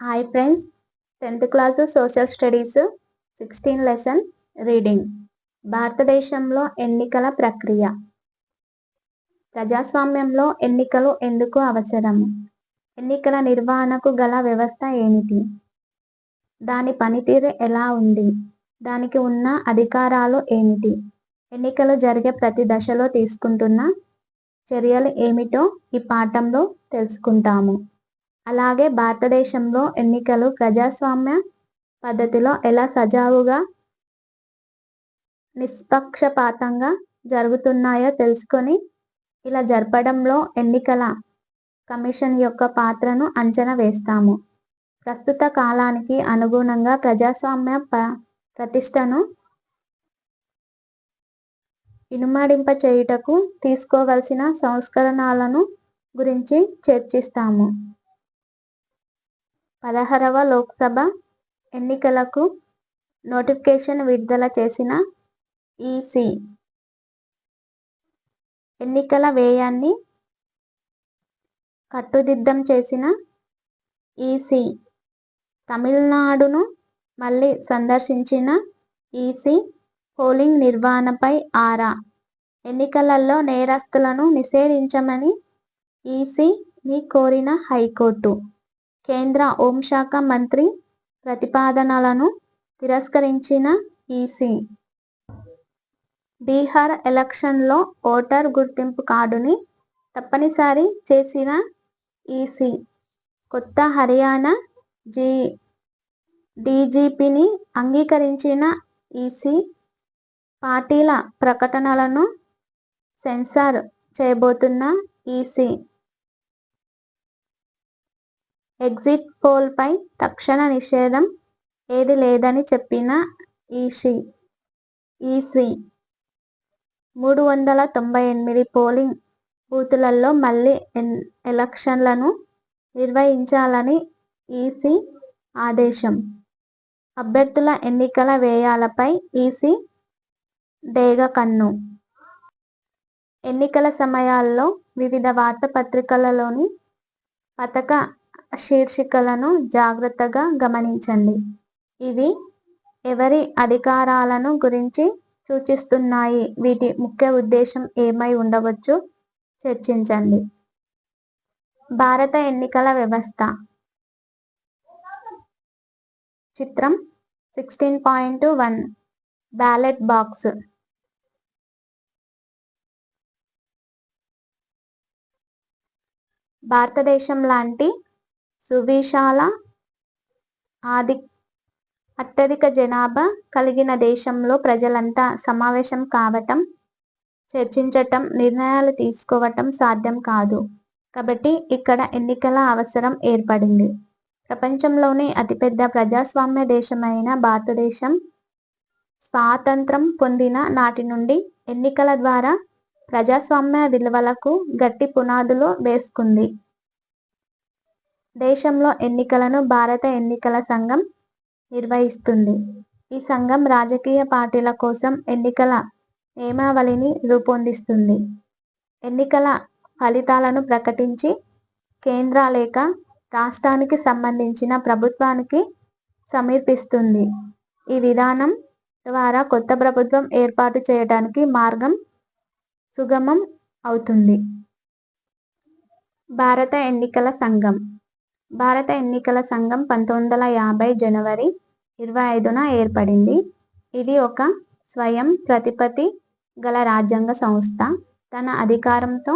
Hi friends, 10th class social studies 16 lesson reading. భారతదేశంలో ఎన్నికల ప్రక్రియ. ప్రజాస్వామ్యంలో ఎన్నికలు ఎందుకు అవసరం? ఎన్నికల నిర్వహణకు గల వ్యవస్థ ఏమిటి? దాని పనితీరు ఎలా ఉంది? దానికి ఉన్న అధికారాలు ఏమిటి? ఎన్నికలు జరిగే ప్రతి దశలో తీసుకుంటున్న చర్యలు ఏమిటో ఈ పాఠంలో తెలుసుకుంటాము. అలాగే భారతదేశంలో ఎన్నికలు ప్రజాస్వామ్య పద్ధతిలో ఎలా సజావుగా నిష్పక్షపాతంగా జరుగుతున్నాయో తెలుసుకొని ఇలా జరపడంలో ఎన్నికల కమిషన్ యొక్క పాత్రను అంచనా వేస్తాము. ప్రస్తుత కాలానికి అనుగుణంగా ప్రజాస్వామ్య ప్రతిష్టను ఇనుమడింప చేయుటకు తీసుకోవలసిన సంస్కరణలను గురించి చర్చిస్తాము. 16వ లోక్సభ ఎన్నికలకు నోటిఫికేషన్ విడుదల చేసిన ఈసీ ఎన్నికల వ్యయాన్ని కట్టుదిట్టం చేసిన ఈసీ తమిళనాడును మళ్ళీ సందర్శించిన ఈసీ పోలింగ్ నిర్వహణపై ఆరా ఎన్నికలలో నేరస్తులను నిషేధించమని ఈసీని కోరిన హైకోర్టు కేంద్ర హోంశాఖ మంత్రి ప్రతిపాదనలను తిరస్కరించిన ఈసీ బీహార్ ఎలక్షన్లో ఓటర్ గుర్తింపు కార్డుని తప్పనిసరి చేసిన ఈసీ కొత్త హర్యానా డీజీపీని అంగీకరించిన ఈసీ పార్టీల ప్రకటనలను సెన్సార్ చేయబోతున్న ఈసీ ఎగ్జిట్ పోల్పై తక్షణ నిషేధం ఏదీ లేదని చెప్పిన ఈసీ 398 పోలింగ్ బూతులలో మళ్లీ ఎలక్షన్లను నిర్వహించాలని ఈసీ ఆదేశం. అభ్యర్థుల ఎన్నికల వ్యయాలపై ఈసీ డేగకన్ను. ఎన్నికల సమయాల్లో వివిధ వార్తాపత్రికలలోని పథక శీర్షికలను జాగ్రత్తగా గమనించండి. ఇవి ఎవరి అధికారాలను గురించి సూచిస్తున్నాయి? వీటి ముఖ్య ఉద్దేశం ఏమై ఉండవచ్చు? చర్చించండి. భారత ఎన్నికల వ్యవస్థ. చిత్రం 16.1 బ్యాలెట్ బాక్స్. భారతదేశం లాంటి సువిశాల అత్యధిక జనాభా కలిగిన దేశంలో ప్రజలంతా సమావేశం కావటం, చర్చించటం, నిర్ణయాలు తీసుకోవటం సాధ్యం కాదు. కాబట్టి ఇక్కడ ఎన్నికల అవసరం ఏర్పడింది. ప్రపంచంలోనే అతిపెద్ద ప్రజాస్వామ్య దేశమైన భారతదేశం స్వాతంత్రం పొందిన నాటి నుండి ఎన్నికల ద్వారా ప్రజాస్వామ్య విలువలకు గట్టి పునాదులు వేసుకుంది. దేశంలో ఎన్నికలను భారత ఎన్నికల సంఘం నిర్వహిస్తుంది. ఈ సంఘం రాజకీయ పార్టీల కోసం ఎన్నికల నియమావళిని రూపొందిస్తుంది. ఎన్నికల ఫలితాలను ప్రకటించి కేంద్ర లేక రాష్ట్రానికి సంబంధించిన ప్రభుత్వానికి సమర్పిస్తుంది. ఈ విధానం ద్వారా కొత్త ప్రభుత్వం ఏర్పాటు చేయడానికి మార్గం సుగమం అవుతుంది. భారత ఎన్నికల సంఘం. భారత ఎన్నికల సంఘం 1950 జనవరి 25న ఏర్పడింది. ఇది ఒక స్వయం ప్రతిపత్తి గల రాజ్యాంగ సంస్థ. తన అధికారంతో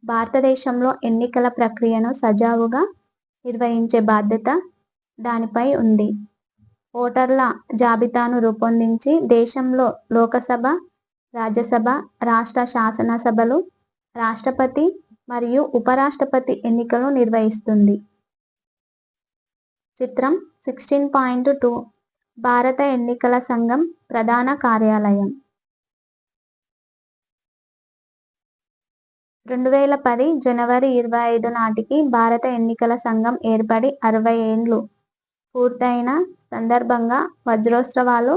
భారతదేశంలో ఎన్నికల ప్రక్రియను సజావుగా నిర్వహించే బాధ్యత దానిపై ఉంది. ఓటర్ల జాబితాను రూపొందించి దేశంలో లోకసభ, రాజ్యసభ, రాష్ట్ర శాసనసభలు, రాష్ట్రపతి మరియు ఉపరాష్ట్రపతి ఎన్నికలు నిర్వహిస్తుంది. చిత్రం 16.2 భారత ఎన్నికల సంఘం ప్రధాన కార్యాలయం. 2010 జనవరి 25 నాటికి భారత ఎన్నికల సంఘం ఏర్పడి 60 ఏండ్లు పూర్తయిన సందర్భంగా వజ్రోత్సవాలు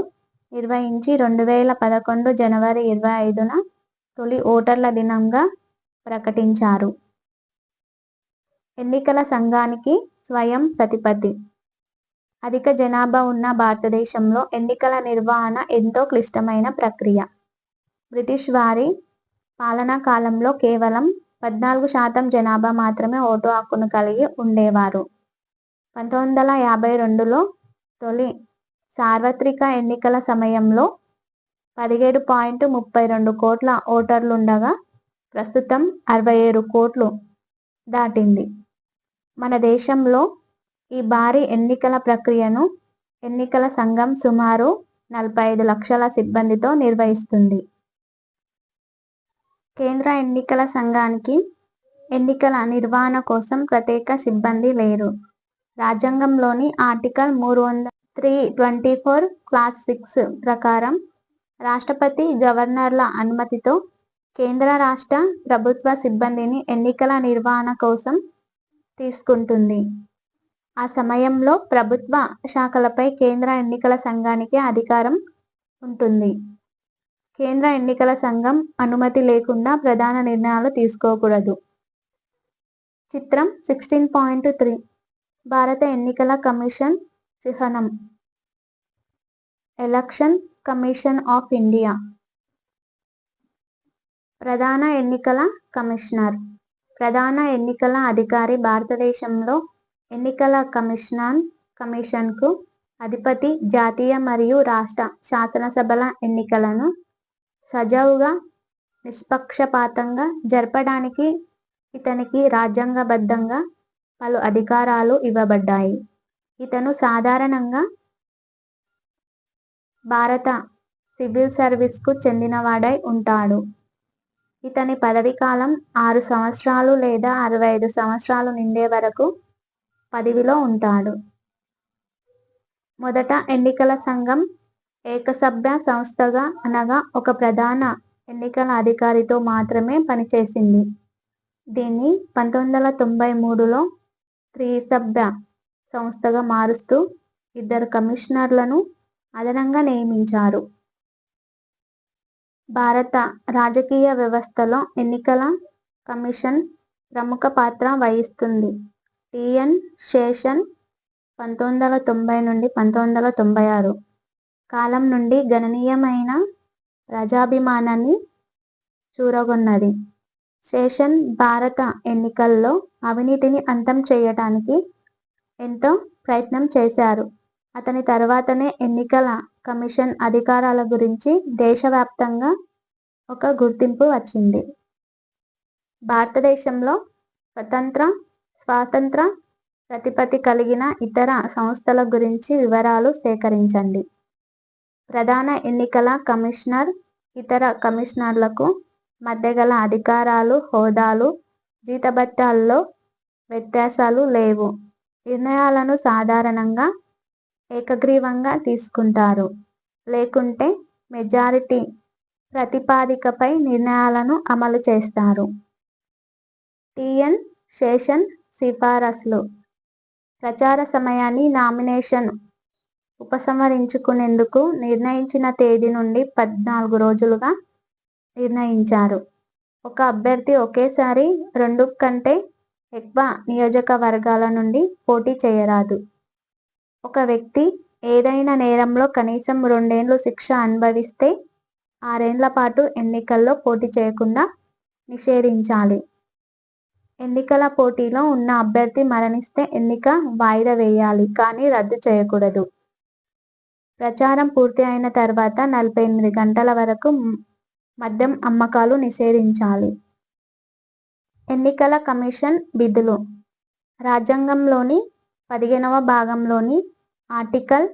నిర్వహించి 2011 జనవరి 25న తొలి ఓటర్ల దినంగా ప్రకటించారు. ఎన్నికల సంఘానికి స్వయం ప్రతిపత్తి. అధిక జనాభా ఉన్న భారతదేశంలో ఎన్నికల నిర్వహణ ఎంతో క్లిష్టమైన ప్రక్రియ. బ్రిటిష్ వారి పాలనా కాలంలో కేవలం 14% జనాభా మాత్రమే ఓటు హక్కును కలిగి ఉండేవారు. 1952లో తొలి సార్వత్రిక ఎన్నికల సమయంలో 17.32 కోట్ల ఓటర్లుండగా ప్రస్తుతం 67 కోట్లు దాటింది. మన దేశంలో ఈ భారీ ఎన్నికల ప్రక్రియను ఎన్నికల సంఘం సుమారు 45 లక్షల సిబ్బందితో నిర్వహిస్తుంది. కేంద్ర ఎన్నికల సంఘానికి ఎన్నికల నిర్వహణ కోసం ప్రత్యేక సిబ్బంది లేరు. రాజ్యాంగంలోని ఆర్టికల్ 324 క్లాస్ 6 ప్రకారం రాష్ట్రపతి, గవర్నర్ల అనుమతితో కేంద్ర రాష్ట్ర ప్రభుత్వ సిబ్బందిని ఎన్నికల నిర్వహణ కోసం తీసుకుంటుంది. ఆ సమయంలో ప్రభుత్వ శాఖలపై కేంద్ర ఎన్నికల సంఘానికి అధికారం ఉంటుంది. కేంద్ర ఎన్నికల సంఘం అనుమతి లేకుండా ప్రధాన నిర్ణయాలు తీసుకోకూడదు. చిత్రం 16.3 భారత ఎన్నికల కమిషన్ చిహ్నం. Election commission of India. ప్రధాన ఎన్నికల కమిషనర్. ప్రధాన ఎన్నికల అధికారి. భారతదేశంలో ఎన్నికల కమిషన్కు అధిపతి. జాతీయ మరియు రాష్ట్ర శాసనసభల ఎన్నికలను సజావుగా, నిష్పక్షపాతంగా జరపడానికి ఇతనికి రాజ్యాంగబద్ధంగా పలు అధికారాలు ఇవ్వబడ్డాయి. ఇతను సాధారణంగా భారత సివిల్ సర్వీస్కు చెందినవాడై ఉంటాడు. ఇతని పదవీకాలం 6 సంవత్సరాలు లేదా 65 సంవత్సరాలు నిండే వరకు పదవిలో ఉంటాడు. మొదట ఎన్నికల సంఘం ఏకసభ్య సంస్థగా అనగా ఒక ప్రధాన ఎన్నికల అధికారితో మాత్రమే పనిచేసింది. దీన్ని 1993లో త్రిసభ్య సంస్థగా మారుస్తూ 2 కమిషనర్లను అదనంగా నియమించారు. భారత రాజకీయ వ్యవస్థలో ఎన్నికల కమిషన్ ప్రముఖ పాత్ర వహిస్తుంది. టి.ఎన్. శేషన్ 1990 నుండి 1996 కాలం నుండి గణనీయమైన ప్రజాభిమానాన్ని చూరగొన్నది. శేషన్ భారత ఎన్నికల్లో అవినీతిని అంతం చేయటానికి ఎంతో ప్రయత్నం చేశారు. అతని తర్వాతనే ఎన్నికల కమిషన్ అధికారాల గురించి దేశవ్యాప్తంగా ఒక గుర్తింపు వచ్చింది. భారతదేశంలో స్వాతంత్ర ప్రతిపత్తి కలిగిన ఇతర సంస్థల గురించి వివరాలు సేకరించండి. ప్రధాన ఎన్నికల కమిషనర్ ఇతర కమిషనర్లకు మధ్య గల అధికారాలు, హోదాలు, జీతభత్యాల్లో వ్యత్యాసాలు లేవు. నిర్ణయాలను సాధారణంగా ఏకగ్రీవంగా తీసుకుంటారు, లేకుంటే మెజారిటీ ప్రాతిపదికపై నిర్ణయాలను అమలు చేస్తారు. టి.ఎన్. శేషన్ సిఫారసులు. ప్రచార సమయాన్ని నామినేషన్ ఉపసంహరించుకునేందుకు నిర్ణయించిన తేదీ నుండి 14 రోజులుగా నిర్ణయించారు. ఒక అభ్యర్థి ఒకేసారి 2 కంటే ఎక్కువ నియోజకవర్గాల నుండి పోటీ చేయరాదు. ఒక వ్యక్తి ఏదైనా నేరంలో కనీసం 2 ఏళ్లు శిక్ష అనుభవిస్తే 6 ఏళ్ల పాటు ఎన్నికల్లో పోటీ చేయకుండా నిషేధించాలి. ఎన్నికల పోటీలో ఉన్న అభ్యర్థి మరణిస్తే ఎన్నిక వాయిదా వేయాలి, కానీ రద్దు చేయకూడదు. ప్రచారం పూర్తి అయిన తర్వాత 48 గంటల వరకు మద్యం అమ్మకాలు నిషేధించాలి. ఎన్నికల కమిషన్ విధులు. రాజ్యాంగంలోని 15వ భాగంలోని ఆర్టికల్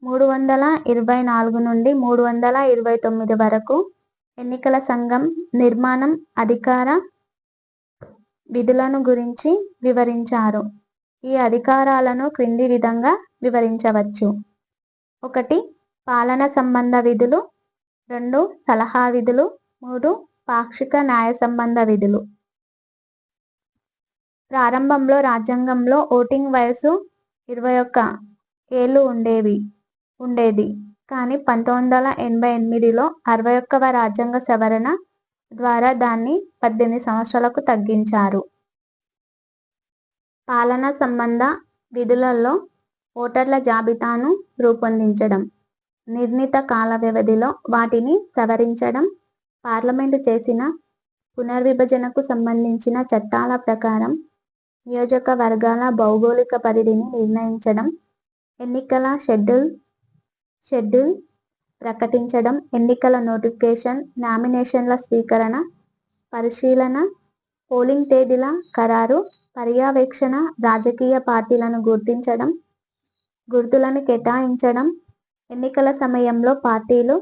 324 నుండి 329 వరకు ఎన్నికల సంఘం నిర్మాణం, అధికార, విధులను గురించి వివరించారు. ఈ అధికారాలను క్రింది విధంగా వివరించవచ్చు. 1. పాలన సంబంధ విధులు. 2. సలహా విధులు. 3. పాక్షిక న్యాయ సంబంధ విధులు. ప్రారంభంలో రాజ్యాంగంలో ఓటింగ్ వయసు 21 ఏళ్లు ఉండేది. కానీ 1988లో 61వ రాజ్యాంగ సవరణ ద్వారా దాన్ని 18 సంవత్సరాలకు తగ్గించారు. పాలనా సంబంధ విధులలో ఓటర్ల జాబితాను రూపొందించడం, నిర్ణీత కాల వ్యవధిలో వాటిని సవరించడం, పార్లమెంటు చేసిన పునర్విభజనకు సంబంధించిన చట్టాల ప్రకారం నియోజకవర్గాల భౌగోళిక పరిధిని నిర్ణయించడం, ఎన్నికల షెడ్యూల్ ప్రకటించడం, ఎన్నికల నోటిఫికేషన్, నామినేషన్ల స్వీకరణ, పరిశీలన, పోలింగ్ తేదీల ఖరారు, పర్యవేక్షణ, రాజకీయ పార్టీలను గుర్తించడం, గుర్తులను కేటాయించడం, ఎన్నికల సమయంలో పార్టీలు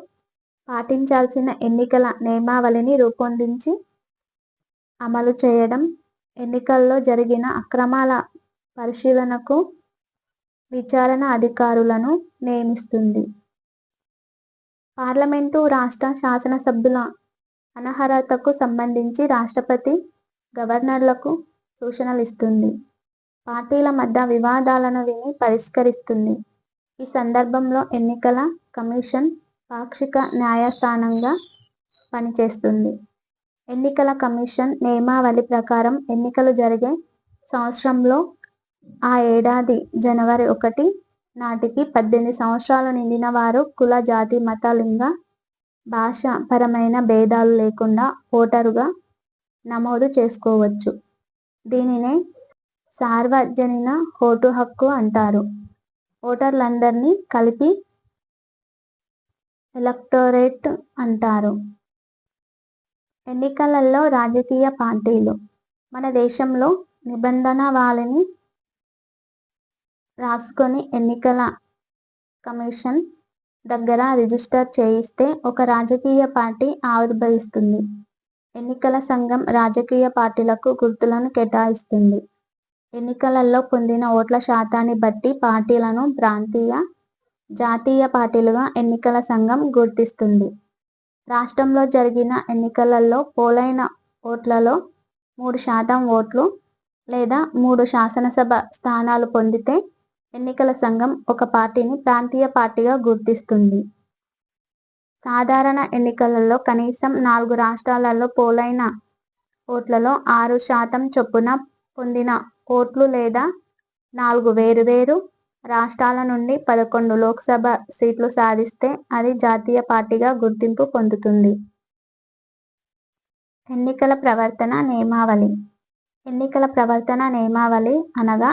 పాటించాల్సిన ఎన్నికల నియమావళిని రూపొందించి అమలు చేయడం, ఎన్నికల్లో జరిగిన అక్రమాల పరిశీలనకు విచారణ అధికారులను నియమిస్తుంది. పార్లమెంటు, రాష్ట్ర శాసనసభ్యుల అనర్హతకు సంబంధించి రాష్ట్రపతి గవర్నర్లకు సూచనలిస్తుంది. పార్టీల మధ్య వివాదాలను విని పరిష్కరిస్తుంది. ఈ సందర్భంలో ఎన్నికల కమిషన్ పాక్షిక న్యాయస్థానంగా పనిచేస్తుంది. ఎన్నికల కమిషన్ నియమావళి ప్రకారం ఎన్నికలు జరిగే సంవత్సరంలో ఆ ఏడాది జనవరి 1 నాటికి 18 సంవత్సరాలు నిండిన వారు కుల, జాతి, మత, లింగ, భాష పరమైన భేదాలు లేకుండా ఓటరుగా నమోదు చేసుకోవచ్చు. దీనినే సార్వజనీన ఓటు హక్కు అంటారు. ఓటర్లందరినీ కలిపి ఎలక్టోరేట్ అంటారు. ఎన్నికలలో రాజకీయ పార్టీలు. మన దేశంలో నిబంధనావళిని రాసుకొని ఎన్నికల కమిషన్ దగ్గర రిజిస్టర్ చేయిస్తే ఒక రాజకీయ పార్టీ ఆవిర్భవిస్తుంది. ఎన్నికల సంఘం రాజకీయ పార్టీలకు గుర్తులను కేటాయిస్తుంది. ఎన్నికలలో పొందిన ఓట్ల శాతాన్ని బట్టి పార్టీలను ప్రాంతీయ, జాతీయ పార్టీలుగా ఎన్నికల సంఘం గుర్తిస్తుంది. రాష్ట్రంలో జరిగిన ఎన్నికలలో పోలైన ఓట్లలో 3% ఓట్లు లేదా 3 శాసనసభ స్థానాలు పొందితే ఎన్నికల సంఘం ఒక పార్టీని ప్రాంతీయ పార్టీగా గుర్తిస్తుంది. సాధారణ ఎన్నికలలో కనీసం 4 రాష్ట్రాలలో పోలైన ఓట్లలో 6% చొప్పున పొందిన ఓట్లు లేదా 4 వేర్వేరు రాష్ట్రాల నుండి 11 లోక్సభ సీట్లు సాధిస్తే అది జాతీయ పార్టీగా గుర్తింపు పొందుతుంది. ఎన్నికల ప్రవర్తన నియమావళి. ఎన్నికల ప్రవర్తన నియమావళి అనగా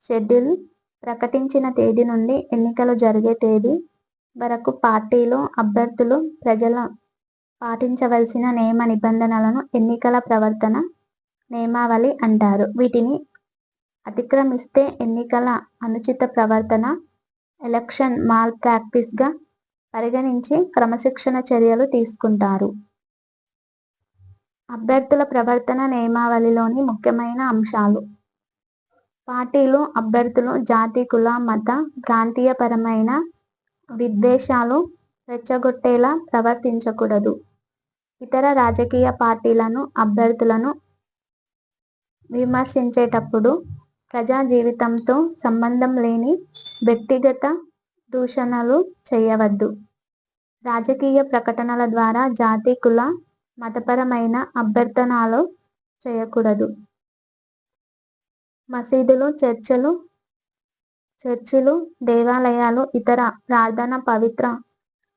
షెడ్యూల్ ప్రకటించిన తేదీ నుండి ఎన్నికలు జరిగే తేదీ వరకు పార్టీలు, అభ్యర్థులు, ప్రజలు పాటించవలసిన నియమ నిబంధనలను ఎన్నికల ప్రవర్తన నియమావళి అంటారు. వీటిని అతిక్రమిస్తే ఎన్నికల అనుచిత ప్రవర్తన, ఎలక్షన్ మాల్ ప్రాక్టీస్గా పరిగణించి క్రమశిక్షణ చర్యలు తీసుకుంటారు. అభ్యర్థుల ప్రవర్తన నియమావళిలోని ముఖ్యమైన అంశాలు. పార్టీలు, అభ్యర్థులు జాతి, కుల, మత, ప్రాంతీయపరమైన విద్వేషాలు రెచ్చగొట్టేలా ప్రవర్తించకూడదు. ఇతర రాజకీయ పార్టీలను, అభ్యర్థులను విమర్శించేటప్పుడు ప్రజా జీవితంతో సంబంధం లేని వ్యక్తిగత దూషణలు చేయవద్దు. రాజకీయ ప్రకటనల ద్వారా జాతి, కుల, మతపరమైన అభ్యర్థనలు చేయకూడదు. మసీదులు, చర్చిలు, దేవాలయాలు, ఇతర ప్రార్థనా పవిత్ర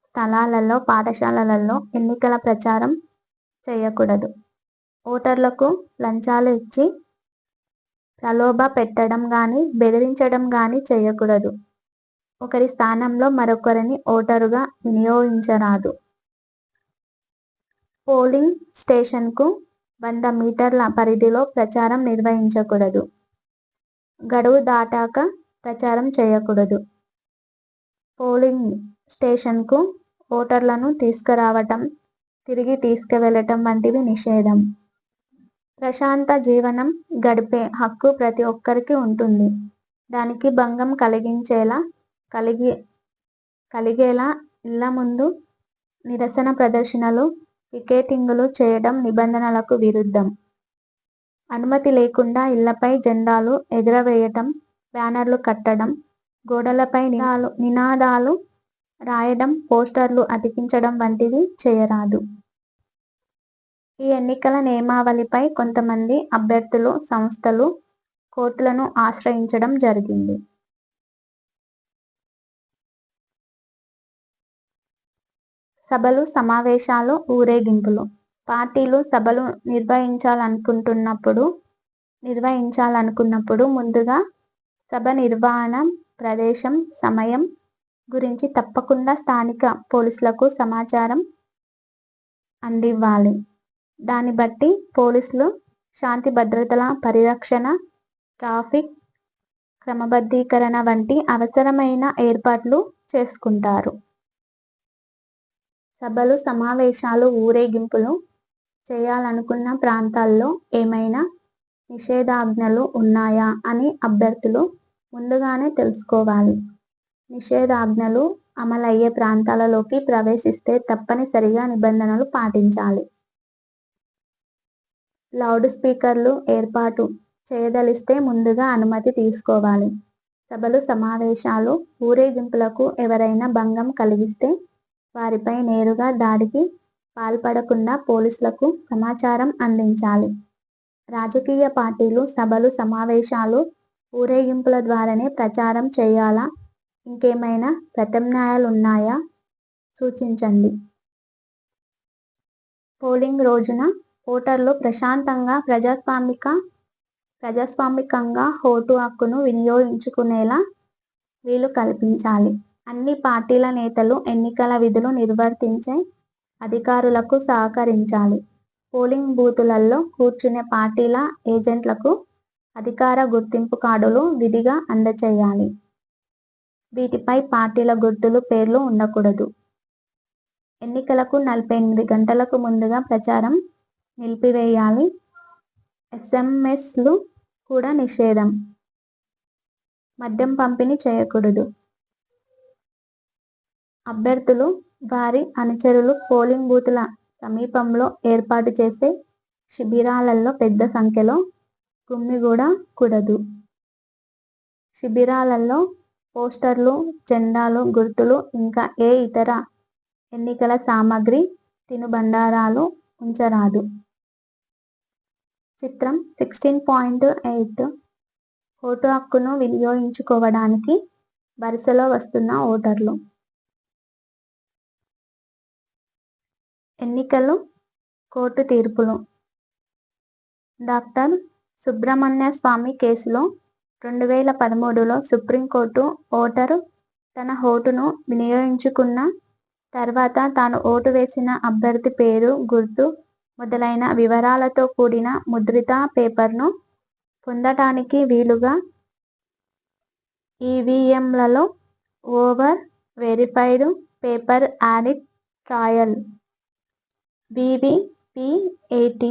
స్థలాలలో, పాఠశాలలలో ఎన్నికల ప్రచారం చేయకూడదు. ఓటర్లకు లంచాలు ఇచ్చి ప్రలోభ పెట్టడం గానీ, బెదిరించడం గానీ చేయకూడదు. ఒకరి స్థానంలో మరొకరిని ఓటరుగా వినియోగించరాదు. పోలింగ్ స్టేషన్కు 100 మీటర్ల పరిధిలో ప్రచారం నిర్వహించకూడదు. గడువు దాటాక ప్రచారం చేయకూడదు. పోలింగ్ స్టేషన్కు ఓటర్లను తీసుకురావటం, తిరిగి తీసుకువెళ్లటం వంటివి నిషేధం. ప్రశాంత జీవనం గడిపే హక్కు ప్రతి ఒక్కరికి ఉంటుంది. దానికి భంగం కలిగేలా ఇళ్ల ముందు నిరసన ప్రదర్శనలు, పికెటింగులు చేయడం నిబంధనలకు విరుద్ధం. అనుమతి లేకుండా ఇళ్లపై జెండాలు ఎగురవేయటం, బ్యానర్లు కట్టడం, గోడలపై నినాదాలు రాయడం, పోస్టర్లు అతికించడం వంటివి చేయరాదు. ఈ ఎన్నికల నియమావళిపై కొంతమంది అభ్యర్థులు, సంస్థలు కోర్టులను ఆశ్రయించడం జరిగింది. సభలు, సమావేశాలు, ఊరేగింపులు. పార్టీలు సభలు నిర్వహించాలనుకున్నప్పుడు ముందుగా సభ నిర్వహణ, ప్రదేశం, సమయం గురించి తప్పకుండా స్థానిక పోలీసులకు సమాచారం అందివ్వాలి. దాన్ని బట్టి పోలీసులు శాంతి భద్రతల పరిరక్షణ, ట్రాఫిక్ క్రమబద్ధీకరణ వంటి అవసరమైన ఏర్పాట్లు చేసుకుంటారు. సభలు, సమావేశాలు, ఊరేగింపులు చేయాలనుకున్న ప్రాంతాల్లో ఏమైనా నిషేధాజ్ఞలు ఉన్నాయా అని అభ్యర్థులు ముందుగానే తెలుసుకోవాలి. నిషేధాజ్ఞలు అమలయ్యే ప్రాంతాలలోకి ప్రవేశిస్తే తప్పనిసరిగా నిబంధనలు పాటించాలి. లౌడ్ స్పీకర్లు ఏర్పాటు చేయదలిస్తే ముందుగా అనుమతి తీసుకోవాలి. సభలు, సమావేశాలు, ఊరేగింపులకు ఎవరైనా భంగం కలిగిస్తే వారిపై నేరుగా దాడికి పాల్పడకుండా పోలీసులకు సమాచారం అందించాలి. రాజకీయ పార్టీలు సభలు, సమావేశాలు, ఊరేగింపుల ద్వారానే ప్రచారం చేయాలా? ఇంకేమైనా ప్రత్యామ్నాయాలున్నాయా? సూచించండి. పోలింగ్ రోజున ఓటర్లు ప్రశాంతంగా, ప్రజాస్వామికంగా ఓటు హక్కును వినియోగించుకునేలా వీలు కల్పించాలి. అన్ని పార్టీల నేతలు ఎన్నికల విధులు నిర్వర్తించే అధికారులకు సహకరించాలి. పోలింగ్ బూతులలో కూర్చునే పార్టీల ఏజెంట్లకు అధికార గుర్తింపు కార్డులు విధిగా అందజేయాలి. వీటిపై పార్టీల గుర్తులు, పేర్లు ఉండకూడదు. ఎన్నికలకు 48 గంటలకు ముందుగా ప్రచారం నిలిపివేయాలి. SMS కూడా నిషేధం. మద్యం పంపిణీ చేయకూడదు. అభ్యర్థులు, వారి అనుచరులు పోలింగ్ బూతుల సమీపంలో ఏర్పాటు చేసే శిబిరాలలో పెద్ద సంఖ్యలో గుమిగూడకూడదు. శిబిరాలలో పోస్టర్లు, జెండాలు, గుర్తులు, ఇంకా ఏ ఇతర ఎన్నికల సామగ్రి, తినుబండారాలు ఉంచరాదు. చిత్రం 16.8 ఓటు హక్కును వినియోగించుకోవడానికి వరుసలో వస్తున్న ఓటర్లు. ఎన్నికలు, కోర్టు తీర్పులు. డాక్టర్ సుబ్రహ్మణ్య స్వామి కేసులో 2013లో సుప్రీంకోర్టు ఓటరు తన ఓటును వినియోగించుకున్న తర్వాత తాను ఓటు వేసిన అభ్యర్థి పేరు, గుర్తు మొదలైన వివరాలతో కూడిన ముద్రిత పేపర్ను పొందటానికి వీలుగా ఈవీఎంలలో voter verified paper audit trail VVPAT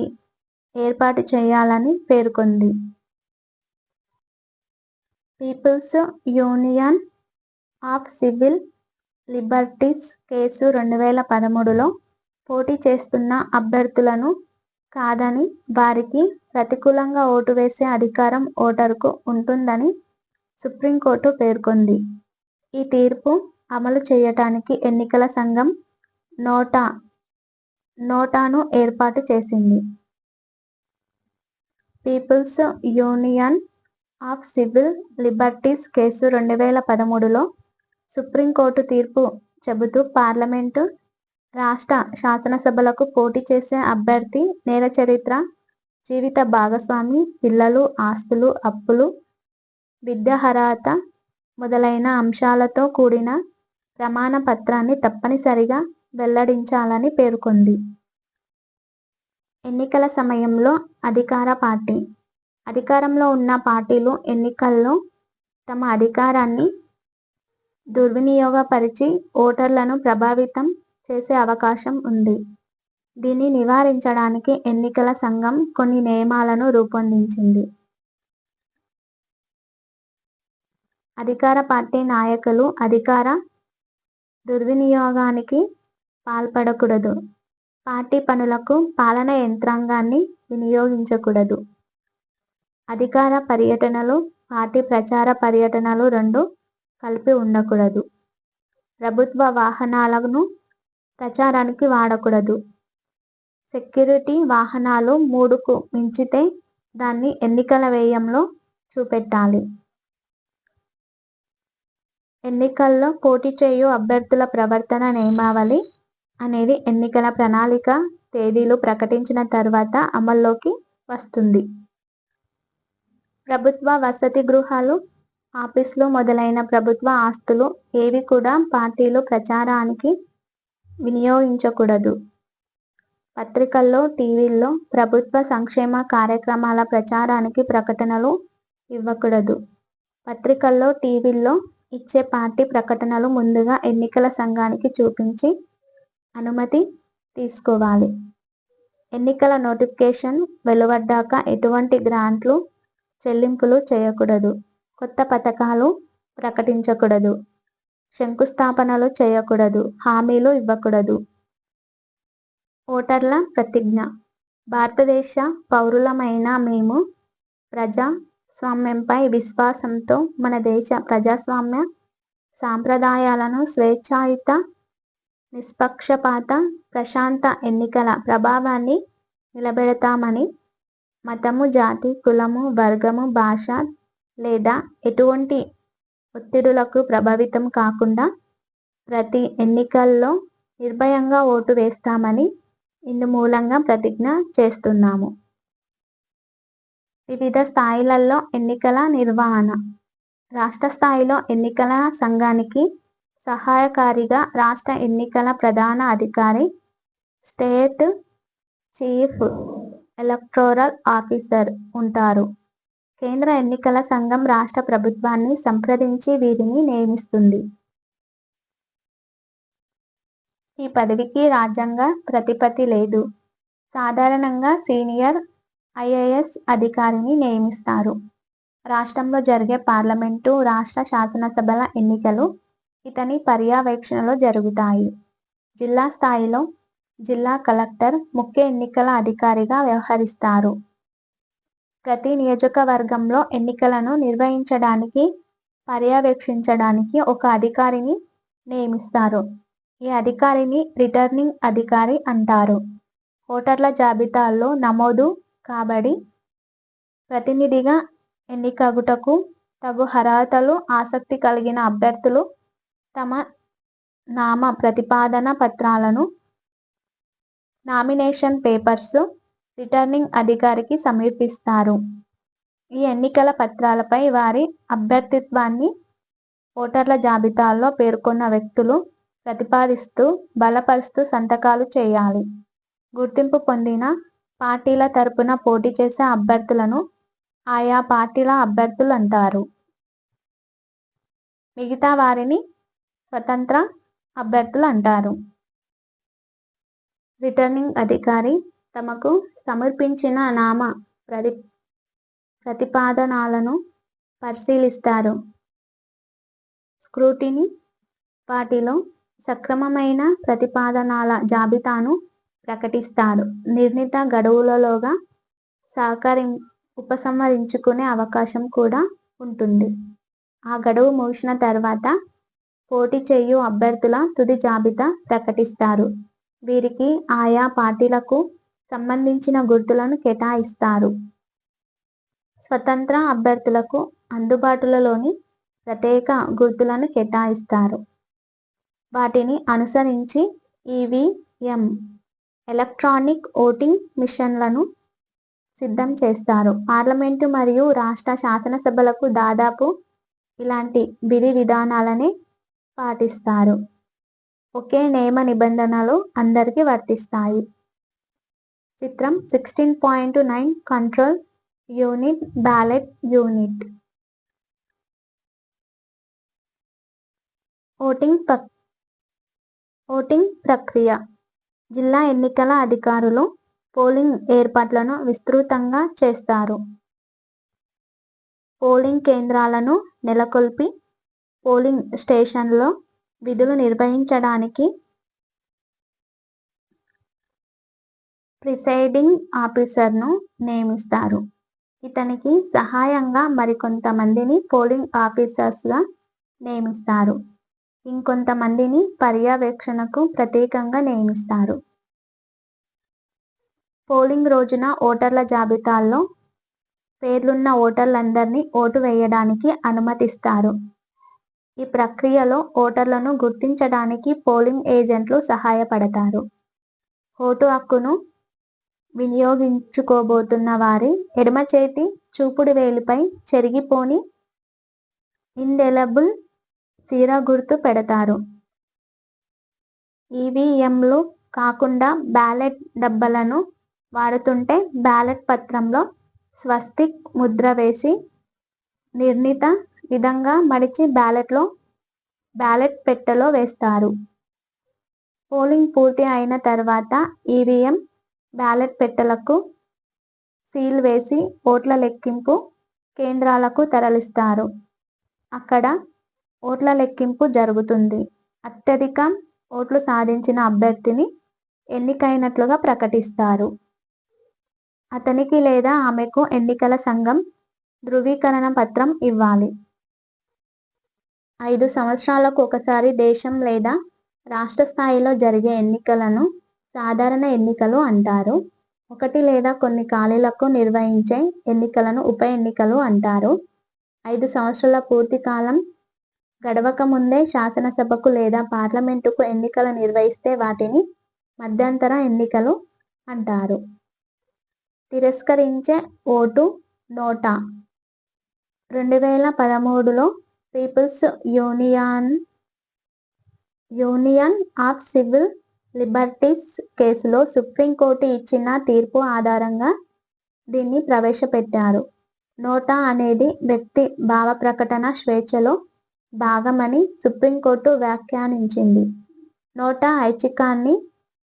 ఏర్పాటు చేయాలని పేర్కొంది. People's Union of Civil Liberties case 2013లో పోటీ చేస్తున్న అభ్యర్థులను కాదని, వారికి ప్రతికూలంగా ఓటు వేసే అధికారం ఓటరుకు ఉంటుందని సుప్రీంకోర్టు పేర్కొంది. ఈ తీర్పు అమలు చేయటానికి ఎన్నికల సంఘం నోటాను ఏర్పాటు చేసింది. People's Union of Civil Liberties case 2013లో సుప్రీంకోర్టు తీర్పు చెబుతూ పార్లమెంటు, రాష్ట్ర శాసనసభలకు పోటీ చేసే అభ్యర్థి నేర చరిత్ర, జీవిత భాగస్వామి, పిల్లలు, ఆస్తులు, అప్పులు, విద్యార్హత మొదలైన అంశాలతో కూడిన ప్రమాణ పత్రాన్ని తప్పనిసరిగా వెల్లడించాలని పేర్కొంది. ఎన్నికల సమయంలో అధికార పార్టీ. అధికారంలో ఉన్న పార్టీలు ఎన్నికల్లో తమ అధికారాన్ని దుర్వినియోగపరిచి ఓటర్లను ప్రభావితం చేసే అవకాశం ఉంది. దీన్ని నివారించడానికి ఎన్నికల సంఘం కొన్ని నియమాలను రూపొందించింది. అధికార పార్టీ నాయకులు అధికార దుర్వినియోగానికి పాల్పడకూడదు. పార్టీ పనులకు పాలనా యంత్రాంగాన్ని వినియోగించకూడదు. అధికార పర్యటనలు, పార్టీ ప్రచార పర్యటనలు రెండూ కలిపి ఉండకూడదు. ప్రభుత్వ వాహనాలను ప్రచారానికి వాడకూడదు. సెక్యూరిటీ వాహనాలు 3కు మించితే దాన్ని ఎన్నికల వ్యయంలో చూపెట్టాలి. ఎన్నికల్లో పోటీ చేయు అభ్యర్థుల ప్రవర్తన నియమావళి అనేది ఎన్నికల ప్రణాళిక తేదీలు ప్రకటించిన తర్వాత అమల్లోకి వస్తుంది. ప్రభుత్వ వసతి గృహాలు, ఆఫీసులు మొదలైన ప్రభుత్వ ఆస్తులు ఏవి కూడా పార్టీలు ప్రచారానికి వినియోగించకూడదు. పత్రికల్లో, టీవీల్లో ప్రభుత్వ సంక్షేమ కార్యక్రమాల ప్రచారానికి ప్రకటనలు ఇవ్వకూడదు. పత్రికల్లో, టీవీల్లో ఇచ్చే పార్టీ ప్రకటనలు ముందుగా ఎన్నికల సంఘానికి చూపించి అనుమతి తీసుకోవాలి. ఎన్నికల నోటిఫికేషన్ వెలువడ్డాక ఎటువంటి గ్రాంట్లు, చెల్లింపులు చేయకూడదు. కొత్త పథకాలు ప్రకటించకూడదు. శంకుస్థాపనలు చేయకూడదు. హామీలు ఇవ్వకూడదు. ఓటర్ల ప్రతిజ్ఞ. భారతదేశ పౌరులమైన మేము ప్రజాస్వామ్యంపై విశ్వాసంతో మన దేశ ప్రజాస్వామ్య సాంప్రదాయాలను, స్వేచ్ఛాయుత, నిష్పక్షపాత, ప్రశాంత ఎన్నికల ప్రభావాన్ని నిలబెడతామని, మతము, జాతి, కులము, వర్గము, భాష లేదా ఎటువంటి ఒత్తిడులకు ప్రభావితం కాకుండా ప్రతి ఎన్నికల్లో నిర్భయంగా ఓటు వేస్తామని ఇందుమూలంగా ప్రతిజ్ఞ చేస్తున్నాము. వివిధ స్థాయిలలో ఎన్నికల నిర్వహణ. రాష్ట్ర స్థాయిలో ఎన్నికల సంఘానికి సహాయకారిగా రాష్ట్ర ఎన్నికల ప్రధాన అధికారి, స్టేట్ చీఫ్ ఎలక్టోరల్ ఆఫీసర్ ఉంటారు. కేంద్ర ఎన్నికల సంఘం రాష్ట్ర ప్రభుత్వాన్ని సంప్రదించి వీరిని నియమిస్తుంది. ఈ పదవికి రాజ్యాంగ ప్రతిపత్తి లేదు. సాధారణంగా సీనియర్ ఐఏఎస్ అధికారిని నియమిస్తారు. రాష్ట్రంలో జరిగే పార్లమెంటు, రాష్ట్ర శాసనసభల ఎన్నికలు ఇతని పర్యవేక్షణలో జరుగుతాయి. జిల్లా స్థాయిలో జిల్లా కలెక్టర్ ముఖ్య ఎన్నికల అధికారిగా వ్యవహరిస్తారు. ప్రతి నియోజకవర్గంలో ఎన్నికలను నిర్వహించడానికి, పర్యవేక్షించడానికి ఒక అధికారిని నియమిస్తారు. ఈ అధికారిని రిటర్నింగ్ అధికారి అంటారు. ఓటర్ల జాబితాలో నమోదు కాబడి ప్రతినిధిగా ఎన్నికగుటకు తగు అర్హతలు, ఆసక్తి కలిగిన అభ్యర్థులు తమ నామ ప్రతిపాదన పత్రాలను, నామినేషన్ పేపర్స్ రిటర్నింగ్ అధికారికి సమర్పిస్తారు. ఈ ఎన్నికల పత్రాలపై వారి అభ్యర్థిత్వాన్ని ఓటర్ల జాబితాలో పేర్కొన్న వ్యక్తులు ప్రతిపాదిస్తూ, బలపరుస్తూ సంతకాలు చేయాలి. గుర్తింపు పొందిన పార్టీల తరపున పోటీ చేసే అభ్యర్థులను ఆయా పార్టీల అభ్యర్థులు అంటారు. మిగతా వారిని స్వతంత్ర అభ్యర్థులు అంటారు. రిటర్నింగ్ అధికారి తమకు సమర్పించిన నామ ప్రతిపాదనలను పరిశీలిస్తారు. స్క్రూటినీ వాటిలో సక్రమమైన ప్రతిపాదనల జాబితాను ప్రకటిస్తారు. నిర్ణీత గడువులలోగా ఉపసంహరించుకునే అవకాశం కూడా ఉంటుంది. ఆ గడువు ముగిసిన తర్వాత పోటీ చేయు అభ్యర్థుల తుది జాబితా ప్రకటిస్తారు. వీరికి ఆయా పార్టీలకు సంబంధించిన గుర్తులను కేటాయిస్తారు. స్వతంత్ర అభ్యర్థులకు అందుబాటులోని ప్రత్యేక గుర్తులను కేటాయిస్తారు. వాటిని అనుసరించి ఈవీఎం ఎలక్ట్రానిక్ ఓటింగ్ మిషన్లను సిద్ధం చేస్తారు. పార్లమెంటు మరియు రాష్ట్ర శాసనసభలకు దాదాపు ఇలాంటి విధి విధానాలనే పాటిస్తారు. ఒకే నియమ నిబంధనలు అందరికీ వర్తిస్తాయి. చిత్రం 16.9 control unit, ballot unit. Voting ప్రక్రియ. జిల్లా ఎన్నికల అధికారులు పోలింగ్ ఏర్పాట్లను విస్తృతంగా చేస్తారు. పోలింగ్ కేంద్రాలను నెలకొల్పి పోలింగ్ స్టేషన్లలో విధులు నిర్వహించడానికి ప్రిసైడింగ్ ఆఫీసర్ను నియమిస్తారు. ఇతనికి సహాయంగా మరికొంతమందిని పోలింగ్ ఆఫీసర్స్గా నియమిస్తారు. ఇంకొంతమందిని పర్యవేక్షణకు ప్రత్యేకంగా నియమిస్తారు. పోలింగ్ రోజున ఓటర్ల జాబితాల్లో పేర్లున్న ఓటర్లందరినీ ఓటు వేయడానికి అనుమతిస్తారు. ఈ ప్రక్రియలో ఓటర్లను గుర్తించడానికి పోలింగ్ ఏజెంట్లు సహాయపడతారు. ఓటు హక్కును వినియోగించుకోబోతున్న వారి ఎడమ చేతి చూపుడు వేలిపై చెరిగిపోని ఇండెలబుల్ సీరా గుర్తు పెడతారు. ఈవీఎంలు కాకుండా బ్యాలెట్ డబ్బాలను వాడుతుంటే బ్యాలెట్ పత్రంలో స్వస్తిక్ ముద్ర వేసి నిర్ణీత విధంగా మడిచి బ్యాలెట్ పెట్టెలో వేస్తారు. పోలింగ్ పూర్తి అయిన తర్వాత ఈవీఎం బ్యాలెట్ పెట్టెలకు సీల్ వేసి ఓట్ల లెక్కింపు కేంద్రాలకు తరలిస్తారు. అక్కడ ఓట్ల లెక్కింపు జరుగుతుంది. అత్యధిక ఓట్లు సాధించిన అభ్యర్థిని ఎన్నికైనట్లుగా ప్రకటిస్తారు. అతనికి లేదా ఆమెకు ఎన్నికల సంఘం ధృవీకరణ పత్రం ఇవ్వాలి. 5 సంవత్సరాలకు ఒకసారి దేశం లేదా రాష్ట్ర స్థాయిలో జరిగే ఎన్నికలను సాధారణ ఎన్నికలు అంటారు. 1 లేదా కొన్ని ఖాళీలకు నిర్వహించే ఎన్నికలను ఉప ఎన్నికలు అంటారు. 5 సంవత్సరాల పూర్తి కాలం గడవక ముందే శాసనసభకు లేదా పార్లమెంటుకు ఎన్నికలు నిర్వహిస్తే వాటిని మధ్యంతర ఎన్నికలు అంటారు. తిరస్కరించే ఓటు నోటా 2013లో People's Union of Civil Liberties కేసులో సుప్రీంకోర్టు ఇచ్చిన తీర్పు ఆధారంగా దీన్ని ప్రవేశపెట్టారు. నోటా అనేది వ్యక్తి భావప్రకటన స్వేచ్ఛలో భాగమని సుప్రీంకోర్టు వ్యాఖ్యానించింది. నోటా ఐచ్ఛికాన్ని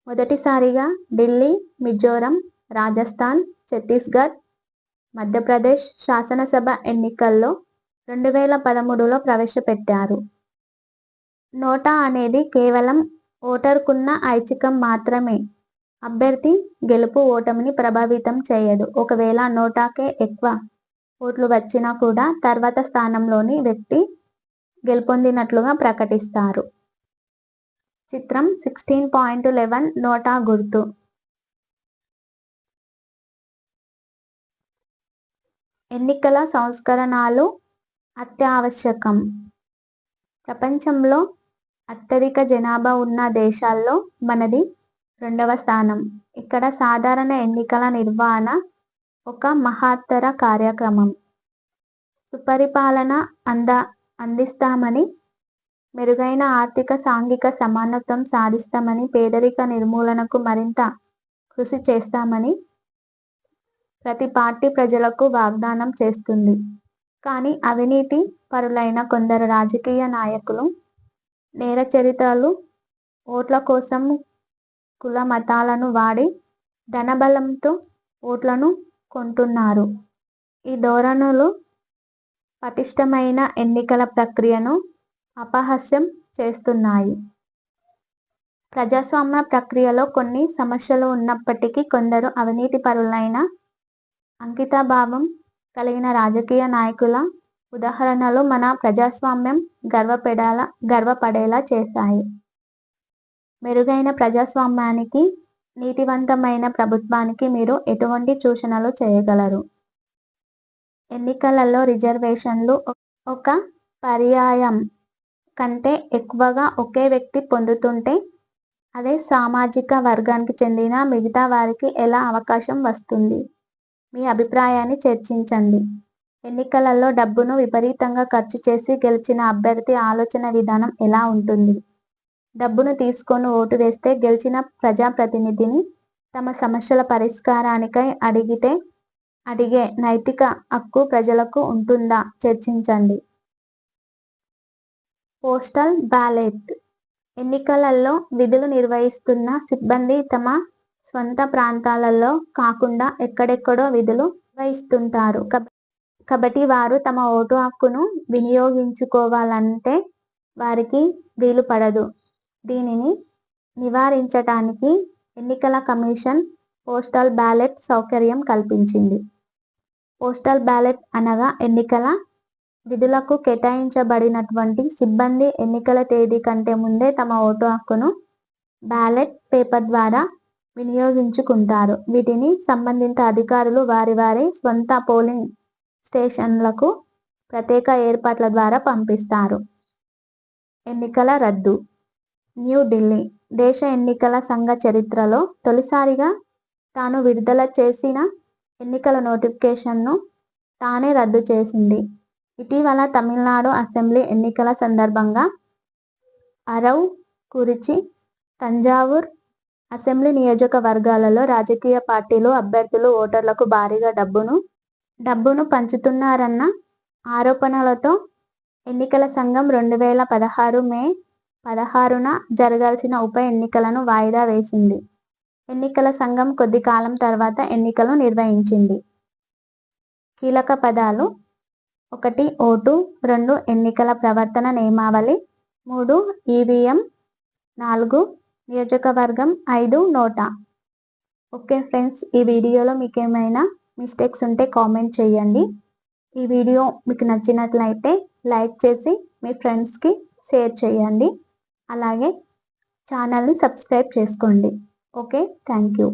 మొదటిసారిగా ఢిల్లీ, మిజోరం, రాజస్థాన్, ఛత్తీస్గఢ్, మధ్యప్రదేశ్ శాసనసభ ఎన్నికల్లో 2013లో ప్రవేశపెట్టారు. నోటా అనేది కేవలం ఓటరుకున్న ఐచ్ఛికం మాత్రమే. అభ్యర్థి గెలుపు ఓటమిని ప్రభావితం చేయదు. ఒకవేళ నోటాకే ఎక్కువ ఓట్లు వచ్చినా కూడా తర్వాత స్థానంలోని వ్యక్తి గెలుపొందినట్లుగా ప్రకటిస్తారు. చిత్రం 16.11 నోటా గుర్తు. ఎన్నికల సంస్కరణలు అత్యావశ్యకం. ప్రపంచంలో అత్యధిక జనాభా ఉన్న దేశాల్లో మనది 2వ స్థానం. ఇక్కడ సాధారణ ఎన్నికల నిర్వహణ ఒక మహత్తర కార్యక్రమం. సుపరిపాలన అందిస్తామని, మెరుగైన ఆర్థిక సాంఘిక సమానత్వం సాధిస్తామని, పేదరిక నిర్మూలనకు మరింత కృషి చేస్తామని ప్రతి పార్టీ ప్రజలకు వాగ్దానం చేస్తుంది. కానీ అవినీతి పరులైన కొందరు రాజకీయ నాయకులు నేర చరిత్రలు ఓట్ల కోసం కుల మతాలను వాడి ధనబలంతో ఓట్లను కొంటున్నారు. ఈ ధోరణులు పటిష్టమైన ఎన్నికల ప్రక్రియను అపహాస్యం చేస్తున్నాయి. ప్రజాస్వామ్య ప్రక్రియలో కొన్ని సమస్యలు ఉన్నప్పటికీ కొందరు అవినీతి పరులైన అంకితభావం కలిగిన రాజకీయ నాయకుల ఉదాహరణలు మన ప్రజాస్వామ్యం గర్వపడేలా చేశాయి. మెరుగైన ప్రజాస్వామ్యానికి, నీతివంతమైన ప్రభుత్వానికి మీరు ఎటువంటి సూచనలు చేయగలరు? ఎన్నికలలో రిజర్వేషన్లు ఒక పర్యాయం కంటే ఎక్కువగా ఒకే వ్యక్తి పొందుతుంటే అదే సామాజిక వర్గానికి చెందిన మిగతా వారికి ఎలా అవకాశం వస్తుంది? మీ అభిప్రాయాన్ని చర్చించండి. ఎన్నికలలో డబ్బును విపరీతంగా ఖర్చు చేసి గెలిచిన అభ్యర్థి ఆలోచన విధానం ఎలా ఉంటుంది? డబ్బును తీసుకొని ఓటు వేస్తే గెలిచిన ప్రజాప్రతినిధిని తమ సమస్యల పరిష్కారానికై అడిగే నైతిక హక్కు ప్రజలకు ఉంటుందా? చర్చించండి. Postal ballot. ఎన్నికలలో విధులు నిర్వహిస్తున్న సిబ్బంది తమ స్వంత ప్రాంతాలలో కాకుండా ఎక్కడెక్కడో విధులు నిర్వహిస్తుంటారు. కాబట్టి వారు తమ ఓటు హక్కును వినియోగించుకోవాలంటే వారికి వీలు పడదు. దీనిని నివారించటానికి ఎన్నికల కమిషన్ పోస్టల్ బ్యాలెట్ సౌకర్యం కల్పించింది. పోస్టల్ బ్యాలెట్ అనగా ఎన్నికల విధులకు కేటాయించబడినటువంటి సిబ్బంది ఎన్నికల తేదీ కంటే ముందే తమ ఓటు హక్కును బ్యాలెట్ పేపర్ ద్వారా వినియోగించుకుంటారు. వీటిని సంబంధిత అధికారులు వారి స్వంత పోలింగ్ స్టేషన్లకు ప్రత్యేక ఏర్పాట్ల ద్వారా పంపిస్తారు. ఎన్నికల రద్దు. న్యూఢిల్లీ దేశ ఎన్నికల సంఘ చరిత్రలో తొలిసారిగా తాను విడుదల చేసిన ఎన్నికల నోటిఫికేషన్ను తానే రద్దు చేసింది. ఇటీవల తమిళనాడు అసెంబ్లీ ఎన్నికల సందర్భంగా అరౌకురిచి, తంజావూర్ అసెంబ్లీ నియోజకవర్గాలలో రాజకీయ పార్టీలు, అభ్యర్థులు ఓటర్లకు భారీగా డబ్బును పంచుతున్నారన్న ఆరోపణలతో ఎన్నికల సంఘం 2016 మే 16న జరగాల్సిన ఉప ఎన్నికలను వాయిదా వేసింది. ఎన్నికల సంఘం కొద్ది కాలం తర్వాత ఎన్నికలు నిర్వహించింది. కీలక పదాలు: 1. ఓటు, 2. ఎన్నికల ప్రవర్తన నియమావళి, 3. ఈవీఎం, 4. నియోజకవర్గం, 5. నోటా. ఓకే ఫ్రెండ్స్, ఈ వీడియోలో మీకు ఏమైనా మిస్టేక్స్ ఉంటే కామెంట్ చేయండి. ఈ వీడియో మీకు నచ్చినట్లయితే లైక్ చేసి మీ ఫ్రెండ్స్కి షేర్ చేయండి. అలాగే ఛానల్ని సబ్స్క్రైబ్ చేసుకోండి. Okay, thank you.